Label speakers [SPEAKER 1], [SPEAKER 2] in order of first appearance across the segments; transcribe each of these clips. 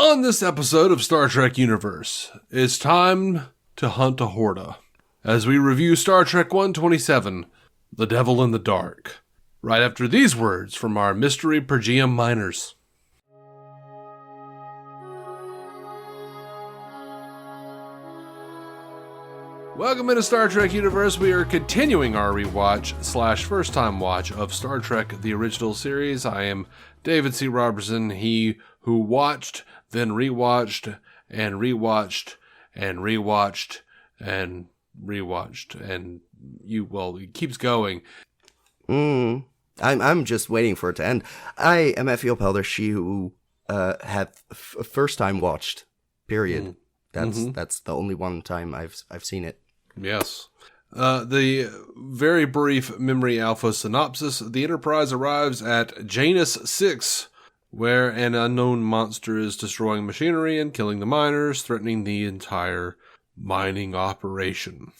[SPEAKER 1] On this episode of Star Trek Universe, it's time to hunt a Horta as we review Star Trek 127, The Devil in the Dark, right after these words from our mystery per GM miners. Welcome into Star Trek Universe. We are continuing our rewatch / first time watch of Star Trek the original series. I am David C. Roberson, he who watched, then rewatched, and rewatched, and rewatched, and rewatched, and it keeps going.
[SPEAKER 2] I'm just waiting for it to end. I am Effie Ophelders, she who had first time watched. Period. That's the only one time I've seen it.
[SPEAKER 1] Yes. The very brief memory alpha synopsis: the Enterprise arrives at Janus 6, where an unknown monster is destroying machinery and killing the miners, threatening the entire mining operation.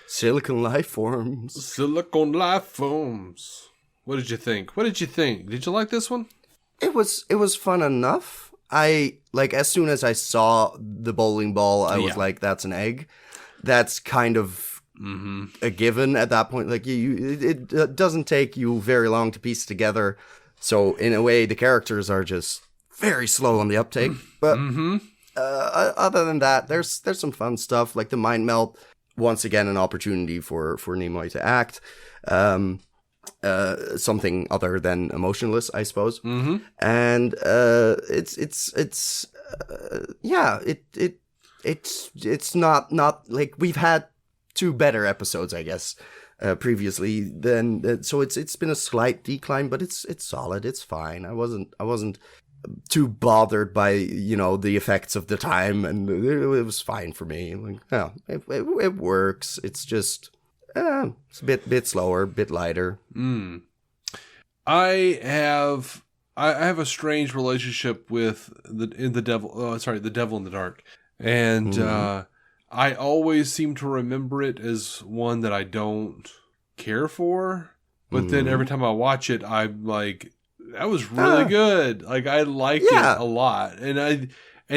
[SPEAKER 2] Silicon life forms.
[SPEAKER 1] Silicon life forms. What did you think? Did you like this one?
[SPEAKER 2] It was fun enough. As soon as I saw the bowling ball, I was like, that's an egg. That's kind of a given at that point. Like, it doesn't take you very long to piece together. So, in a way, the characters are just very slow on the uptake. But other than that, there's some fun stuff. Like the mind melt, once again, an opportunity for Nimoy to act. Something other than emotionless, I suppose. And it's not like we've had two better episodes, I guess, previously. Then so it's been a slight decline, but it's solid. It's fine. I wasn't too bothered by the effects of the time, and it was fine for me. Like, it works. It's just. It's a bit slower, a bit lighter.
[SPEAKER 1] I have a strange relationship with the Devil in the Dark, and I always seem to remember it as one that I don't care for. But then every time I watch it, I'm like, that was really good. Like, I liked it a lot, and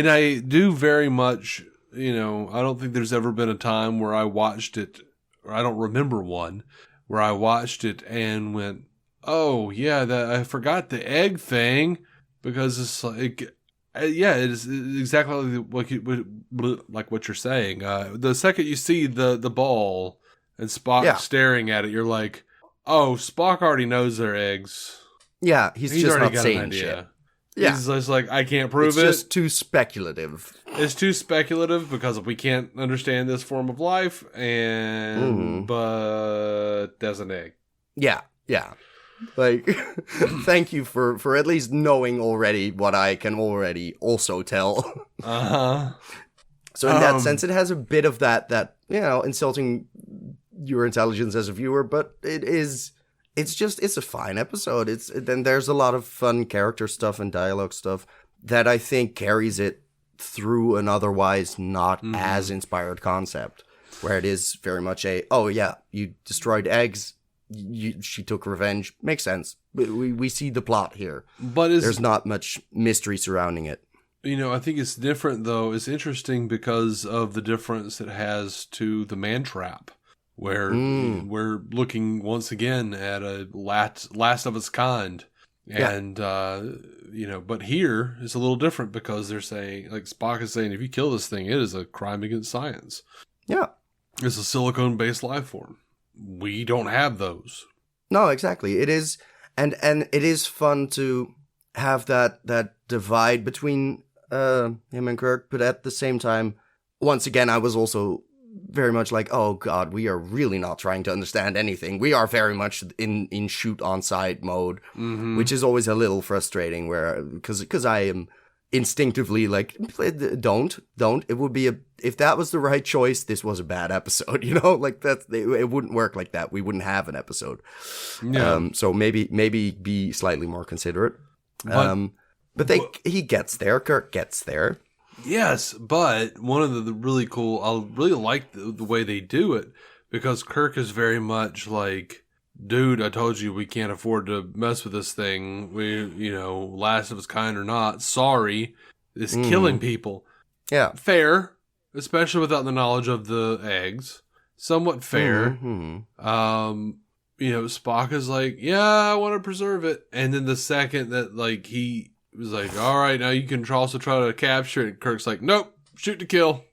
[SPEAKER 1] I do very much. I don't think there's ever been a time where I watched it. Or I don't remember one where I watched it and went, "Oh yeah, I forgot the egg thing," because it's like, it is exactly like what you're saying. The second you see the ball and Spock staring at it, you're like, "Oh, Spock already knows they're eggs."
[SPEAKER 2] Yeah, he's just
[SPEAKER 1] already
[SPEAKER 2] not
[SPEAKER 1] got
[SPEAKER 2] saying
[SPEAKER 1] an idea.
[SPEAKER 2] shit.
[SPEAKER 1] Yeah. He's just like, I can't prove it.
[SPEAKER 2] It's just too speculative.
[SPEAKER 1] It's too speculative because we can't understand this form of life, but there's an egg.
[SPEAKER 2] Yeah. Like, thank you for at least knowing already what I can already also tell. So in that sense, it has a bit of that insulting your intelligence as a viewer, but it's a fine episode. Then there's a lot of fun character stuff and dialogue stuff that I think carries it through an otherwise not as inspired concept, where it is very much you destroyed eggs, she took revenge. Makes sense. We see the plot here, but there's not much mystery surrounding it.
[SPEAKER 1] I think it's different though. It's interesting because of the difference it has to the man trap. Where we're looking once again at a last of its kind. And, but here it's a little different because they're saying, like Spock is saying, if you kill this thing, it is a crime against science.
[SPEAKER 2] Yeah.
[SPEAKER 1] It's a silicone-based life form. We don't have those.
[SPEAKER 2] No, exactly. It is, and it is fun to have that divide between him and Kirk, but at the same time, once again, I was also very much like, oh god, we are really not trying to understand anything. We are very much in shoot on sight mode, which is always a little frustrating. Where because I am instinctively like, don't. It would be if that was the right choice, this was a bad episode. Like it wouldn't work like that. We wouldn't have an episode.
[SPEAKER 1] Yeah.
[SPEAKER 2] So maybe be slightly more considerate. But he gets there. Kirk gets there.
[SPEAKER 1] Yes, but one of the really cool, I really like the way they do it, because Kirk is very much like dude, I told you we can't afford to mess with this thing. We, last of us kind or not, sorry, it's killing people.
[SPEAKER 2] Yeah.
[SPEAKER 1] Fair, especially without the knowledge of the eggs. Somewhat fair. Spock is like, yeah, I want to preserve it. And then the second that, like, he was like, all right, now you can also try to capture it. Kirk's like, nope, shoot to kill.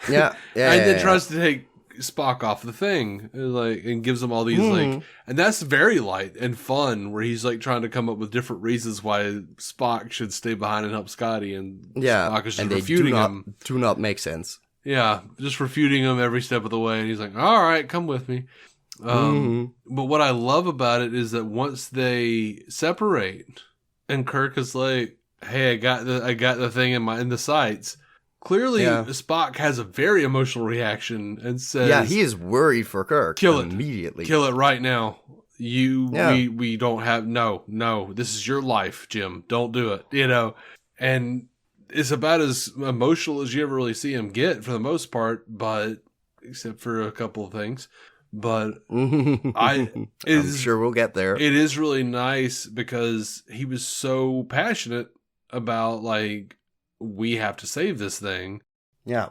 [SPEAKER 2] Yeah.
[SPEAKER 1] And then tries to take Spock off the thing, and gives him all these, and that's very light and fun, where he's, like, trying to come up with different reasons why Spock should stay behind and help Scotty, and Spock is just refuting him.
[SPEAKER 2] Do not make sense.
[SPEAKER 1] Yeah, just refuting him every step of the way, and he's like, all right, come with me. But what I love about it is that once they separate, and Kirk is like, "Hey, I got the thing in the sights." Clearly, Spock has a very emotional reaction and says,
[SPEAKER 2] "Yeah, he is worried for Kirk.
[SPEAKER 1] Kill it
[SPEAKER 2] immediately.
[SPEAKER 1] Kill it right now. We don't have no. This is your life, Jim. Don't do it. And it's about as emotional as you ever really see him get for the most part, but except for a couple of things." But I'm
[SPEAKER 2] sure we'll get there.
[SPEAKER 1] It is really nice because he was so passionate about, like, we have to save this thing.
[SPEAKER 2] Yeah.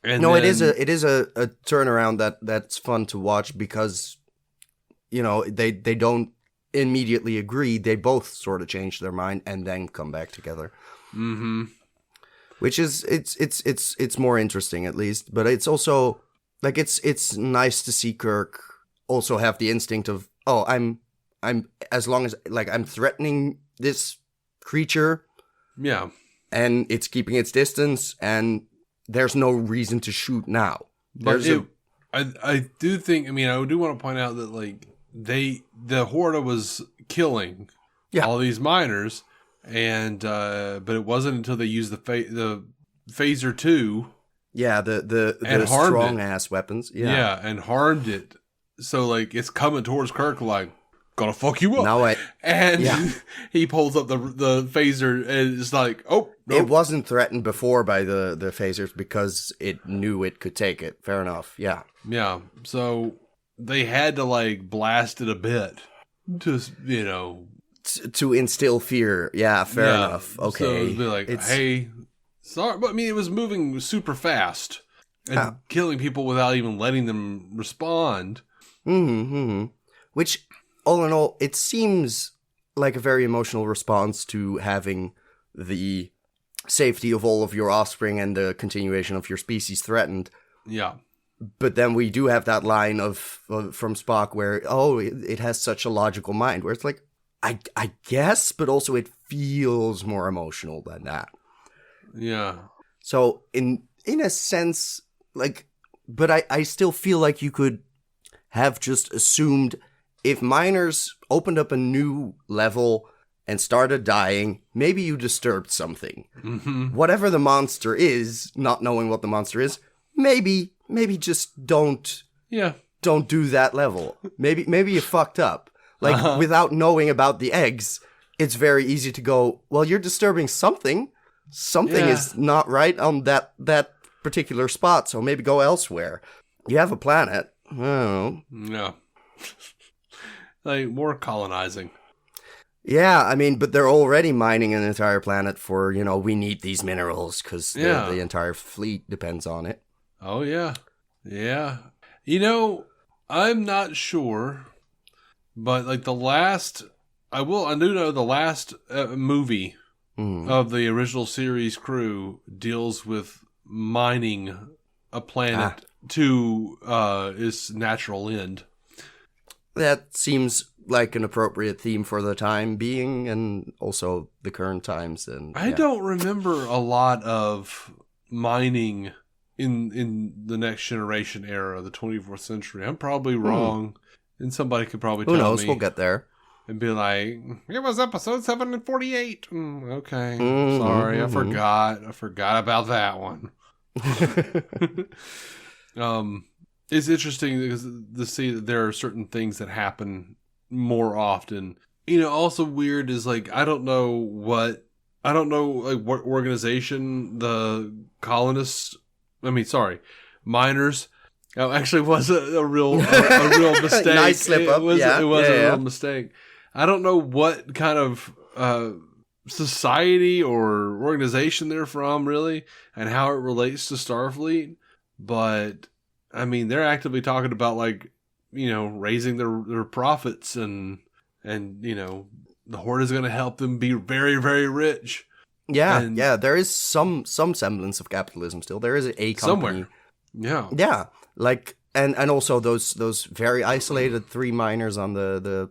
[SPEAKER 1] And
[SPEAKER 2] it is a turnaround that's fun to watch because, they don't immediately agree. They both sort of change their mind and then come back together.
[SPEAKER 1] Mm-hmm.
[SPEAKER 2] Which is it's more interesting at least, but it's also like it's nice to see Kirk also have the instinct of, oh, I'm as long as, like, I'm threatening this creature, and it's keeping its distance, and there's no reason to shoot now.
[SPEAKER 1] I do think, I do want to point out that, like, the Horta was killing all these miners, and but it wasn't until they used the phaser 2.
[SPEAKER 2] Yeah, the strong ass weapons.
[SPEAKER 1] Yeah, and harmed it. So, like, it's coming towards Kirk, like, gonna fuck you up. He pulls up the phaser, and it's like, oh, nope.
[SPEAKER 2] It wasn't threatened before by the phasers because it knew it could take it. Fair enough. Yeah.
[SPEAKER 1] Yeah. So they had to, like, blast it a bit to,
[SPEAKER 2] to instill fear. Yeah, fair enough. Okay.
[SPEAKER 1] So it'd be like, hey, sorry, but it was moving super fast and killing people without even letting them respond.
[SPEAKER 2] Which, all in all, it seems like a very emotional response to having the safety of all of your offspring and the continuation of your species threatened.
[SPEAKER 1] Yeah.
[SPEAKER 2] But then we do have that line from Spock where, it has such a logical mind, where it's like, I guess, but also it feels more emotional than that.
[SPEAKER 1] Yeah.
[SPEAKER 2] So in a sense, like, but I still feel like you could have just assumed if miners opened up a new level and started dying, maybe you disturbed something.
[SPEAKER 1] Mm-hmm.
[SPEAKER 2] Whatever the monster is, not knowing what the monster is, maybe just don't do that level. Maybe you fucked up. Like, without knowing about the eggs, it's very easy to go, well, you're disturbing something. Something is not right on that particular spot, so maybe go elsewhere. You have a planet. Oh.
[SPEAKER 1] No. Like, more colonizing.
[SPEAKER 2] Yeah, but they're already mining an entire planet for, we need these minerals because the entire fleet depends on it.
[SPEAKER 1] Oh, yeah. Yeah. I'm not sure, but, like, I do know the last movie of the original series crew deals with mining a planet to its natural end.
[SPEAKER 2] That seems like an appropriate theme for the time being and also the current times. And
[SPEAKER 1] I don't remember a lot of mining in the next generation era, the 24th century. I'm probably wrong, and somebody could probably tell me.
[SPEAKER 2] Who knows? We'll get there.
[SPEAKER 1] And be like, it was episode 748. Okay. Sorry, I forgot. I forgot about that one. It's interesting to see that there are certain things that happen more often. Also weird is, like, I don't know what organization the miners Oh, actually, it was a real mistake.
[SPEAKER 2] Nice slip up.
[SPEAKER 1] It was
[SPEAKER 2] yeah.
[SPEAKER 1] a real mistake. I don't know what kind of society or organization they're from, really, and how it relates to Starfleet. But I mean, they're actively talking about raising their profits and the Horde is going to help them be very, very rich.
[SPEAKER 2] Yeah, there is some semblance of capitalism still. There is a company.
[SPEAKER 1] Somewhere.
[SPEAKER 2] Yeah. And also those very isolated 3 miners on the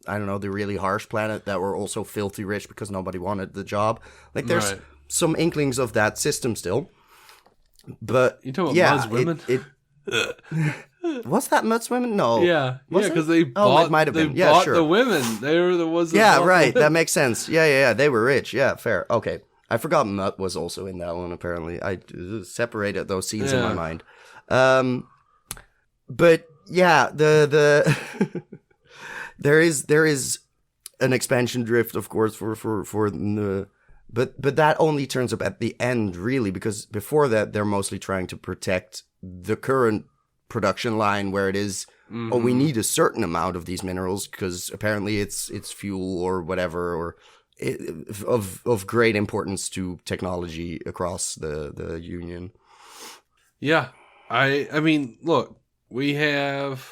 [SPEAKER 2] I don't know, the really harsh planet that were also filthy rich because nobody wanted the job. There's some inklings of that system still. But
[SPEAKER 1] you talking about Mud's women?
[SPEAKER 2] Was that Mud's women? No.
[SPEAKER 1] Yeah, because they bought.
[SPEAKER 2] It might have been.
[SPEAKER 1] Bought the women. They were the ones.
[SPEAKER 2] Yeah, right. That makes sense. Yeah. They were rich. Yeah, fair. Okay, I forgot Mud was also in that one. Apparently, I separated those scenes in my mind. But yeah, the there is an expansion drift, of course, for the. But that only turns up at the end, really, because before that, they're mostly trying to protect the current production line where it is, we need a certain amount of these minerals because apparently it's fuel or whatever, or of great importance to technology across the Union.
[SPEAKER 1] Yeah. I mean, look, we have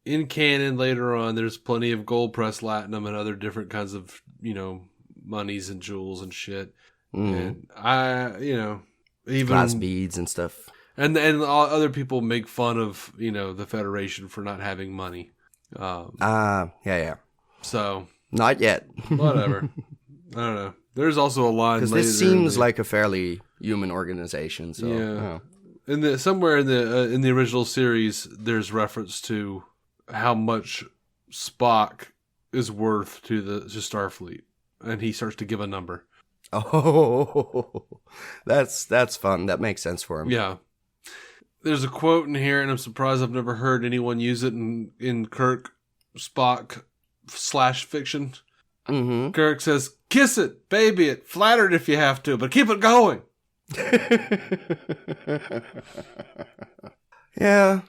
[SPEAKER 1] in canon later on, there's plenty of gold pressed latinum and other different kinds of, monies and jewels and shit. And even
[SPEAKER 2] glass beads and stuff.
[SPEAKER 1] And other people make fun of, the Federation for not having money.
[SPEAKER 2] Yeah.
[SPEAKER 1] So.
[SPEAKER 2] Not yet.
[SPEAKER 1] Whatever. I don't know. There's also a line
[SPEAKER 2] because this seems like a fairly human organization. So
[SPEAKER 1] yeah. Somewhere in the original series, there's reference to how much Spock is worth to Starfleet, and he starts to give a number.
[SPEAKER 2] Oh, that's fun. That makes sense for him.
[SPEAKER 1] Yeah. There's a quote in here, and I'm surprised I've never heard anyone use it in Kirk Spock / fiction.
[SPEAKER 2] Mm-hmm.
[SPEAKER 1] Kirk says, "Kiss it, baby it, flatter it if you have to, but keep it going."
[SPEAKER 2] Yeah.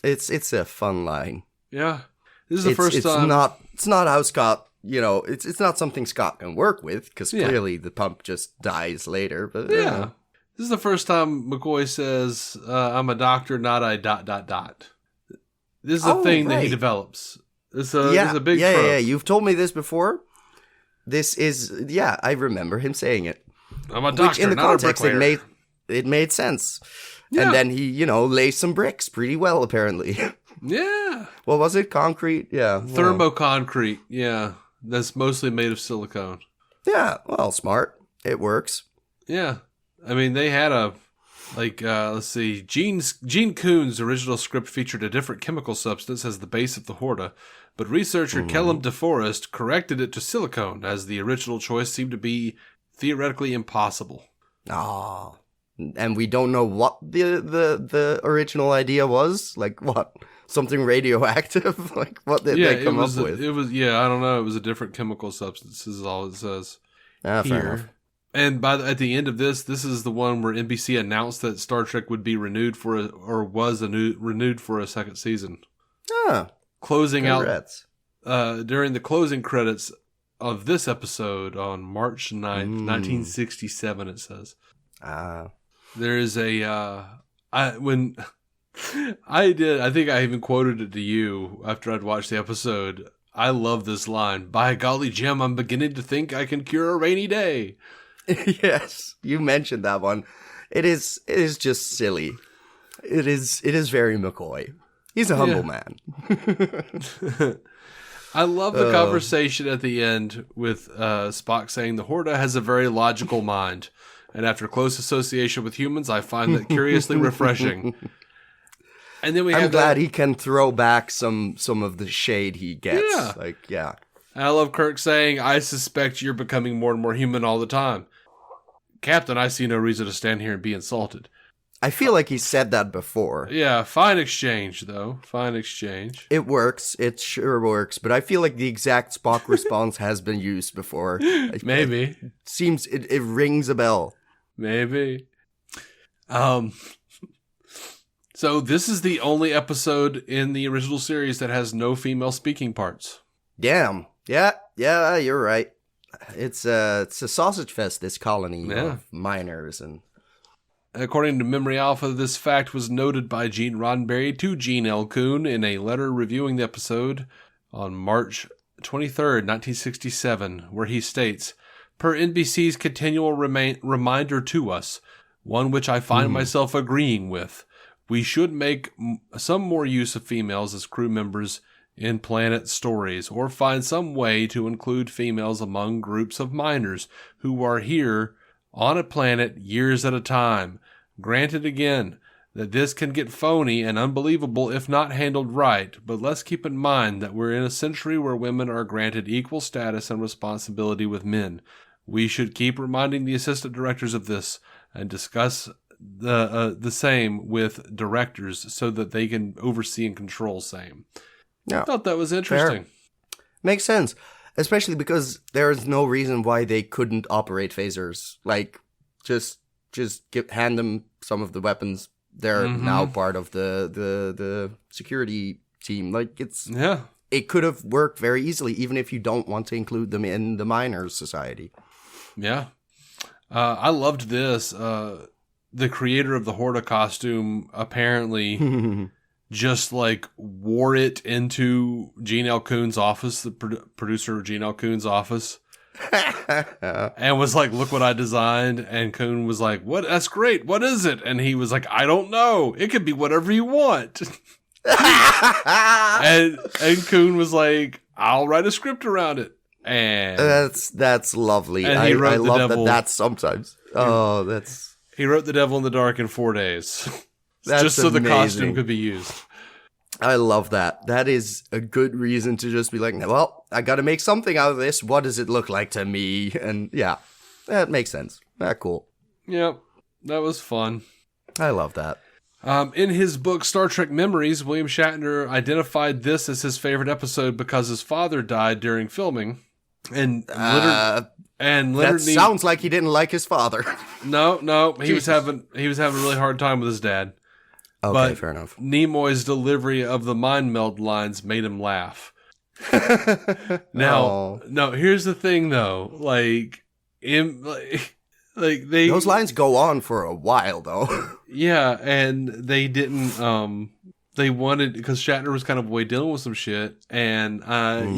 [SPEAKER 2] It's a fun line.
[SPEAKER 1] Yeah. This is the first time.
[SPEAKER 2] It's not how Scott, it's not something Scott can work with, because clearly the pump just dies later. But
[SPEAKER 1] yeah. This is the first time McCoy says, "I'm a doctor, not a ... This is a thing that he develops. It's a big trope.
[SPEAKER 2] Yeah. You've told me this before. This is, I remember him saying it.
[SPEAKER 1] I'm a doctor,
[SPEAKER 2] which in the
[SPEAKER 1] not
[SPEAKER 2] context,
[SPEAKER 1] a bricklayer.
[SPEAKER 2] it made sense.
[SPEAKER 1] Yeah.
[SPEAKER 2] And then he, lays some bricks pretty well, apparently.
[SPEAKER 1] Yeah.
[SPEAKER 2] What was it? Concrete? Yeah.
[SPEAKER 1] Thermoconcrete. Yeah. That's mostly made of silicone.
[SPEAKER 2] Yeah. Well, smart. It works.
[SPEAKER 1] Yeah. I mean, they had let's see, Gene Coon's original script featured a different chemical substance as the base of the Horta, but researcher Kellum DeForest corrected it to silicone, as the original choice seemed to be theoretically impossible.
[SPEAKER 2] Ah. And we don't know what the original idea was? Like what? Something radioactive? Like what did they come up with?
[SPEAKER 1] It was, I don't know. It was a different chemical substance is all it says.
[SPEAKER 2] Fair enough.
[SPEAKER 1] And at the end of this is the one where NBC announced that Star Trek would be renewed renewed for a second season. Closing
[SPEAKER 2] congrats.
[SPEAKER 1] Out during the closing credits of this episode on March 9th, 1967, it says. There is I think I even quoted it to you after I'd watched the episode. I love this line. "By golly, Jim, I'm beginning to think I can cure a rainy day."
[SPEAKER 2] Yes, you mentioned that one. It is just silly. It is very McCoy. He's a humble man.
[SPEAKER 1] I love the conversation at the end with Spock saying the Horta has a very logical mind, and after close association with humans, I find that curiously refreshing. And then
[SPEAKER 2] I'm glad he can throw back some of the shade he gets.
[SPEAKER 1] Yeah. I love Kirk saying, "I suspect you're becoming more and more human all the time. Captain, I see no reason to stand here and be insulted."
[SPEAKER 2] I feel like he said that before.
[SPEAKER 1] Yeah, fine exchange, though. Fine exchange.
[SPEAKER 2] It works. It sure works. But I feel like the exact Spock response has been used before.
[SPEAKER 1] Maybe.
[SPEAKER 2] It rings a bell.
[SPEAKER 1] Maybe. So this is the only episode in the original series that has no female speaking parts.
[SPEAKER 2] Damn. Yeah, you're right. It's a sausage fest, this colony of miners. And
[SPEAKER 1] according to Memory Alpha, this fact was noted by Gene Roddenberry to Gene L. Coon in a letter reviewing the episode on March 23rd, 1967, where he states, per NBC's continual reminder to us, one which I find myself agreeing with, we should make some more use of females as crew members in Planet stories, or find some way to include females among groups of miners who are here on a planet years at a time. Granted again that this can get phony and unbelievable if not handled right, but let's keep in mind that we're in a century where women are granted equal status and responsibility with men. We should keep reminding the assistant directors of this and discuss the same with directors so that they can oversee and control same.
[SPEAKER 2] Yeah.
[SPEAKER 1] I thought that was interesting.
[SPEAKER 2] Fair. Makes sense. Especially because there is no reason why they couldn't operate phasers. Like, just hand them some of the weapons. They're now part of the security team. Like, it could have worked very easily, even if you don't want to include them in the miners' society.
[SPEAKER 1] Yeah. I loved this. The creator of the Horta costume apparently just like wore it into Gene L. Coon's office, the producer of Gene L. Coon's office, and was like, look what I designed. And Coon was like, what? That's great. What is it? And he was like, I don't know. It could be whatever you want. and Coon was like, I'll write a script around it. And
[SPEAKER 2] that's lovely.
[SPEAKER 1] And
[SPEAKER 2] I love that sometimes.
[SPEAKER 1] He wrote The Devil in the Dark in 4 days.
[SPEAKER 2] That's
[SPEAKER 1] just so
[SPEAKER 2] amazing.
[SPEAKER 1] The costume could be used.
[SPEAKER 2] I love that. That is a good reason to just be like, well, I got to make something out of this. What does it look like to me? And yeah, that makes sense. Cool.
[SPEAKER 1] Yep, that was fun.
[SPEAKER 2] I love that.
[SPEAKER 1] In his book, Star Trek Memories, William Shatner identified this as his favorite episode because his father died during filming. And Leonard
[SPEAKER 2] sounds like he didn't like his father.
[SPEAKER 1] No, he was having a really hard time with his dad.
[SPEAKER 2] Okay,
[SPEAKER 1] but
[SPEAKER 2] fair enough.
[SPEAKER 1] Nimoy's delivery of the mind meld lines made him laugh. No, here's the thing though. Those
[SPEAKER 2] lines go on for a while though.
[SPEAKER 1] Yeah, and they didn't. They wanted, because Shatner was kind of away dealing with some shit, and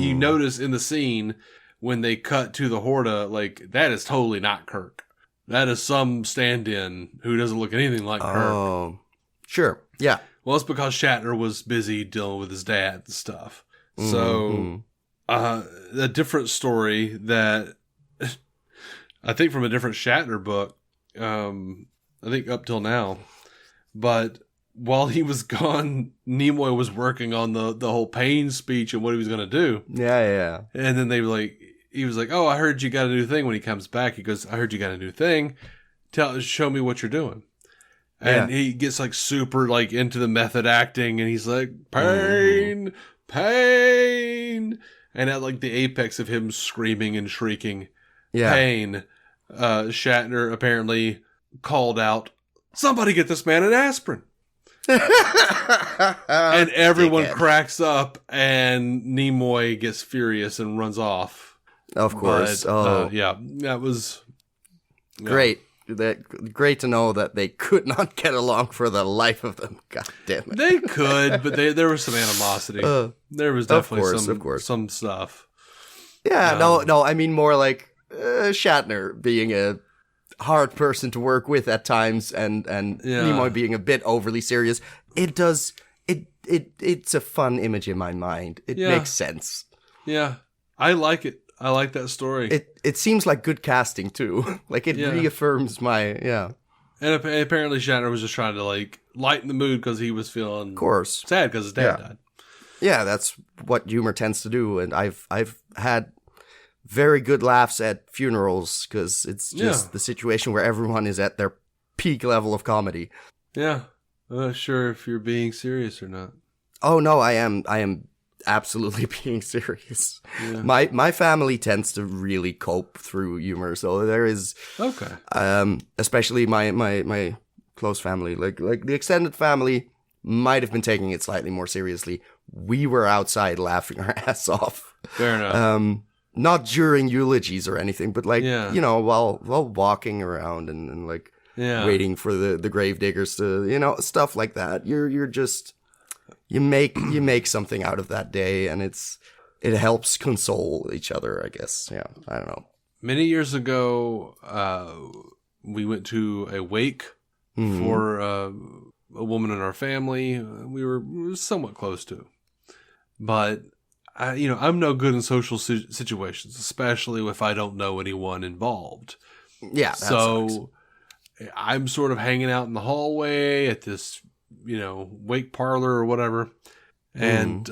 [SPEAKER 1] you notice in the scene when they cut to the Horta, like, that is totally not Kirk. That is some stand-in who doesn't look anything like Kirk.
[SPEAKER 2] Oh, sure, yeah.
[SPEAKER 1] Well, it's because Shatner was busy dealing with his dad and stuff. So, a different story that I think from a different Shatner book, I think up till now, but while he was gone, Nimoy was working on the whole pain speech and what he was going to do.
[SPEAKER 2] Yeah.
[SPEAKER 1] And then he was like, oh, I heard you got a new thing. When he comes back, he goes, I heard you got a new thing. Show me what you're doing. And he gets like super like into the method acting, and he's like, pain. And at like the apex of him screaming and shrieking, pain, Shatner apparently called out, somebody get this man an aspirin. And everyone cracks up, and Nimoy gets furious and runs off.
[SPEAKER 2] Of course.
[SPEAKER 1] That was
[SPEAKER 2] great. Great to know that they could not get along for the life of them. God damn it.
[SPEAKER 1] They could, but there was some animosity. There was definitely some stuff.
[SPEAKER 2] Yeah, no. I mean more like Shatner being a hard person to work with at times, and Nimoy being a bit overly serious. It's a fun image in my mind. It makes sense.
[SPEAKER 1] Yeah, I like it. I like that story.
[SPEAKER 2] It seems like good casting too. Like it reaffirms my And
[SPEAKER 1] apparently Shatner was just trying to like lighten the mood because he was feeling sad because his dad died.
[SPEAKER 2] Yeah, that's what humor tends to do, and I've had very good laughs at funerals because it's just the situation where everyone is at their peak level of comedy. Yeah,
[SPEAKER 1] I'm not sure if you're being serious or not.
[SPEAKER 2] Oh no, I am absolutely being serious. Yeah. My family tends to really cope through humor, so there is especially my close family, like the extended family. might have been taking it slightly more seriously. We were outside laughing our ass off.
[SPEAKER 1] Fair enough.
[SPEAKER 2] Not during eulogies or anything, but like,
[SPEAKER 1] Yeah.
[SPEAKER 2] you know, while walking around and like waiting for the grave diggers to, you know, stuff like that. You're just, you make something out of that day, and it helps console each other, I guess. Yeah, I don't know.
[SPEAKER 1] Many years ago, we went to a wake for a woman in our family we were somewhat close to. But, I'm no good in social situations, especially if I don't know anyone involved.
[SPEAKER 2] Yeah, that sucks.
[SPEAKER 1] I'm sort of hanging out in the hallway at this, wake parlor or whatever. And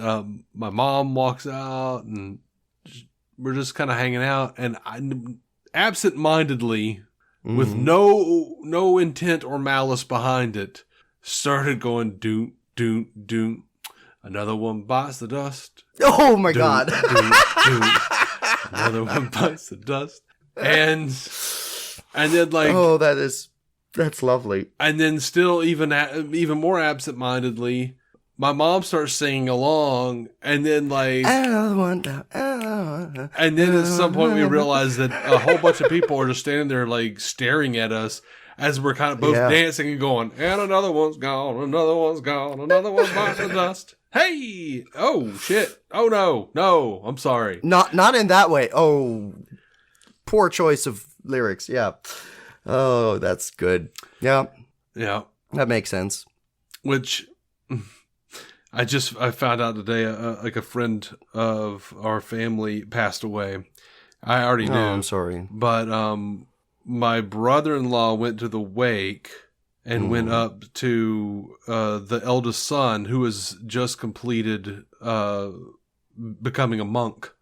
[SPEAKER 1] my mom walks out, and we're just kind of hanging out. And I absent-mindedly, with no intent or malice behind it, started going doom, doom, doom. Another one bites the dust.
[SPEAKER 2] Oh my God.
[SPEAKER 1] Doom, doom. Another one bites the dust. And then like...
[SPEAKER 2] Oh, that's lovely.
[SPEAKER 1] And then still even more absent-mindedly, my mom starts singing along, and then like... And then at some point we realize that a whole bunch of people are just standing there like staring at us as we're kind of both dancing and going, and another one's gone, another one's gone, another one bites the dust. Hey! Oh, shit. Oh, no, I'm sorry.
[SPEAKER 2] Not in that way. Oh, poor choice of lyrics. Yeah. Oh, that's good. Yeah.
[SPEAKER 1] Yeah.
[SPEAKER 2] That makes sense.
[SPEAKER 1] Which I found out today, like a friend of our family passed away. I already knew.
[SPEAKER 2] Oh, I'm sorry.
[SPEAKER 1] But my brother-in-law went to the wake and went up to the eldest son, who has just completed becoming a monk.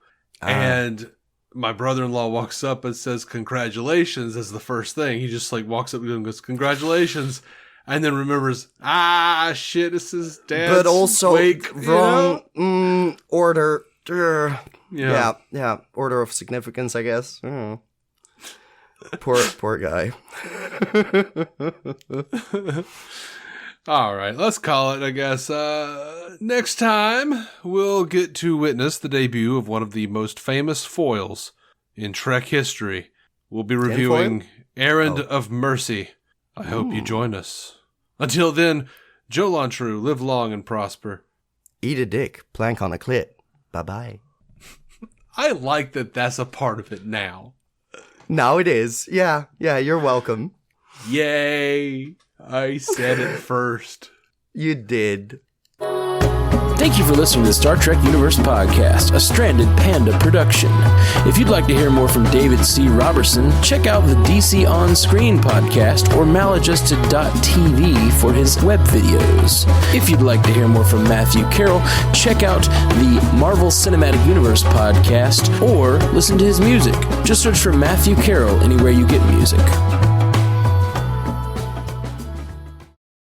[SPEAKER 1] And my brother-in-law walks up and says, "Congratulations," as the first thing. He just like walks up to him and goes, "Congratulations." And then remembers, shit, this is dad's
[SPEAKER 2] but also
[SPEAKER 1] wake.
[SPEAKER 2] Wrong order.
[SPEAKER 1] Yeah.
[SPEAKER 2] Yeah. Order of significance, I guess. Poor guy.
[SPEAKER 1] All right, let's call it, I guess. Next time, we'll get to witness the debut of one of the most famous foils in Trek history. We'll be reviewing Errand of Mercy. I hope you join us. Until then, Joe Lontrue, live long and prosper.
[SPEAKER 2] Eat a dick, plank on a clit. Bye-bye.
[SPEAKER 1] I like that that's a part of it now.
[SPEAKER 2] Now it is. Yeah, you're welcome.
[SPEAKER 1] Yay. I said it first.
[SPEAKER 2] You did.
[SPEAKER 3] Thank you for listening to the Star Trek Universe Podcast, a Stranded Panda production. If you'd like to hear more from David C. Roberson, check out the DC On Screen podcast or maladjusted.tv for his web videos. If you'd like to hear more from Matthew Carroll, check out the Marvel Cinematic Universe podcast or listen to his music. Just search for Matthew Carroll anywhere you get music.